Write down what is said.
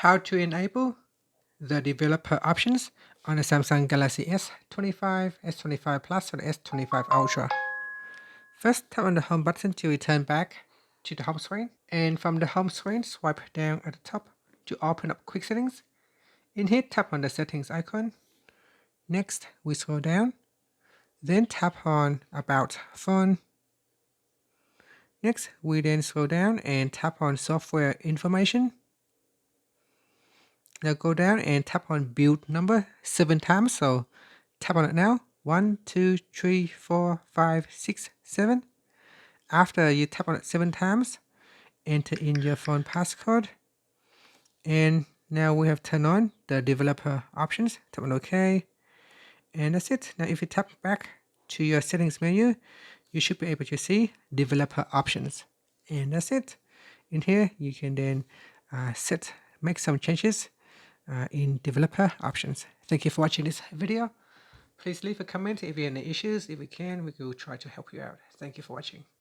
How to enable the developer options on the Samsung Galaxy S25, S25 Plus, or the S25 Ultra. First, tap on the home button to return back to the home screen. And from the home screen, swipe down at the top to open up quick settings. In here, tap on the settings icon. Next, we scroll down. Then tap on About Phone. Next, we then scroll down and tap on Software Information. Now go down and tap on build number 7 times. So tap on it now. 1, 2, 3, 4, 5, 6, 7. After you tap on it 7 times, enter in your phone passcode. And now we have turned on the developer options. Tap on OK. And that's it. Now if you tap back to your settings menu, you should be able to see developer options. And that's it. In here, you can then make some changes in developer options. Thank you for watching this video. Please leave a comment if you have any issues. If we can, we will try to help you out. Thank you for watching.